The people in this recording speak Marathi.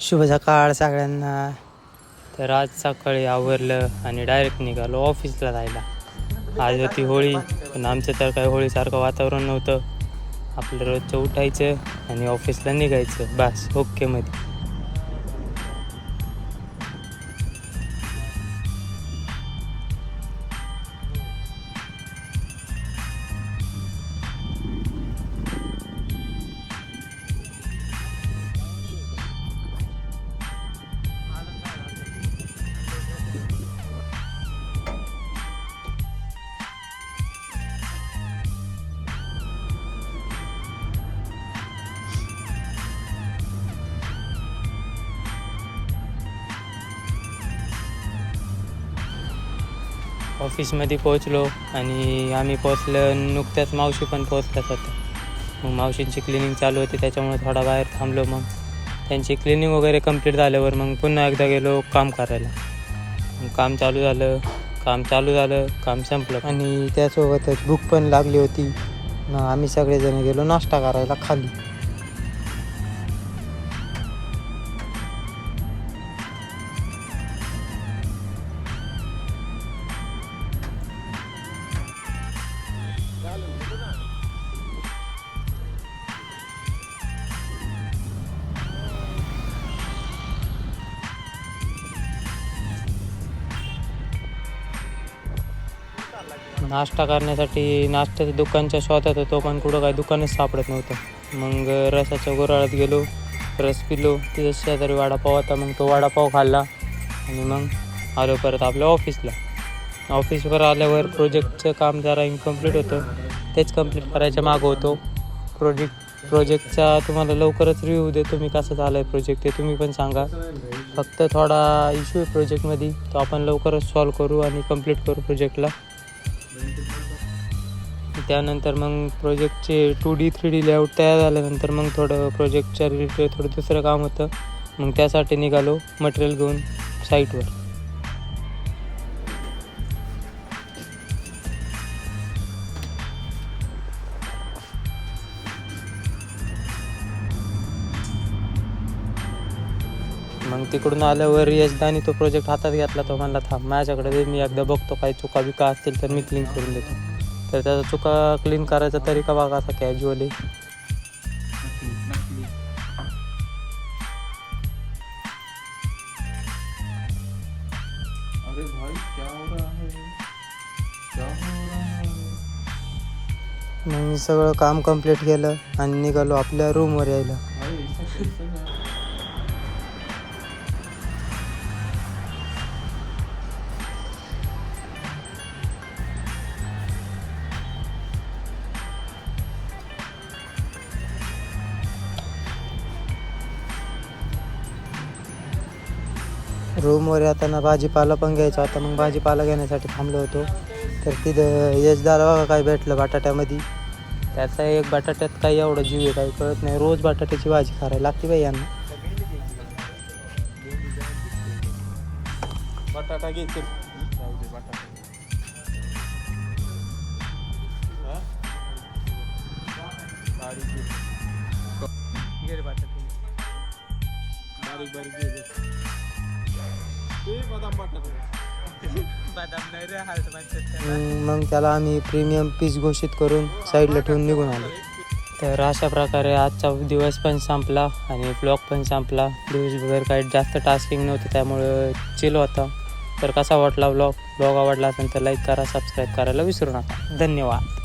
शुभ सकाळ सगळ्यांना. तर आज सकाळी आवरलं आणि डायरेक्ट निघालो ऑफिसला जायला. आज होती होळी, पण आमचं तर काही होळीसारखं वातावरण नव्हतं. आपलं रोजचं उठायचं आणि ऑफिसला निघायचं, बस ओकेमध्ये. ऑफिसमध्ये पोहोचलो आणि आम्ही पोहोचलं नुकत्याच मावशी पण पोहोचल्याच होत्या. मग मावशींची क्लिनिंग चालू होती, त्याच्यामुळे थोडा बाहेर थांबलो. मग त्यांची क्लिनिंग वगैरे कंप्लीट झाल्यावर मग पुन्हा एकदा गेलो काम करायला. मग काम चालू झालं, काम संपलं आणि त्यासोबतच भूक पण लागली होती. मग आम्ही सगळेजण गेलो नाश्ता करायला खाली. नाश्ता करण्यासाठी नाश्त्याच्या दुकानच्या शोधात होतो, पण कुठं काही दुकानच सापडत नव्हतं. मग रसाच्या गोराळात गेलो, रस पिलो. तिथं शेजारी वडापाव होता, मग तो वडापाव खाल्ला आणि मग आलो परत आपल्या ऑफिसला. ऑफिसवर आल्यावर प्रोजेक्टचं काम जरा इनकम्प्लीट होतं, तेच कंप्लीट करायच्या मागं होतो. प्रोजेक्टचा तुम्हाला लवकरच रिव्ह्यू देतो मी, कसं झालं आहे प्रोजेक्ट ते तुम्ही पण सांगा. फक्त थोडा इश्यू आहे प्रोजेक्टमध्ये, तो आपण लवकरच सॉल्व करू आणि कंप्लीट करू प्रोजेक्टला. त्यानंतर मग प्रोजेक्टचे 2D 3D लेआउट तयार झाल्यानंतर मग थोडं प्रोजेक्टच्या रिलेटेड थोडं दुसरं काम होतं. मग त्यासाठी निघालो मटेरियल घेऊन साईटवर. मग तिकडून आल्यावर यशदानी तो प्रोजेक्ट हातात घेतला. तो म्हणला थांब माझ्याकडे, मी एकदा बघतो काही चुका बिका असतील तर मी क्लीन करून देतो. तर त्याचा चुका क्लीन करायचा तरीका बघा असा कॅज्युअली. मग सगळं काम कंप्लीट केलं आणि निघालो आपल्या रूमवर यायला. रूमवर येताना भाजीपाला पण घ्यायचा होता, मग भाजीपाला घेण्यासाठी थांबलो होतो. तर तिथं यशदाला बघा काय भेटलं बटाट्यामध्ये. त्याचा एक बटाट्यात काही एवढं जीव आहे काही कळत नाही. रोज बटाट्याची भाजी करायला लागते बाई यांना. बटाटा घ्यायचे मग त्याला आम्ही प्रीमियम पीस घोषित करून साईडला ठेवून निघून आलो. तर अशा प्रकारे आजचा दिवस पण संपला आणि ब्लॉग पण संपला. दिवसभर काही जास्त टास्किंग नव्हतं, त्यामुळं चिल होता. तर कसा वाटला ब्लॉग आवडला असेल तर लाईक करा, सबस्क्राईब करायला विसरू नका. धन्यवाद.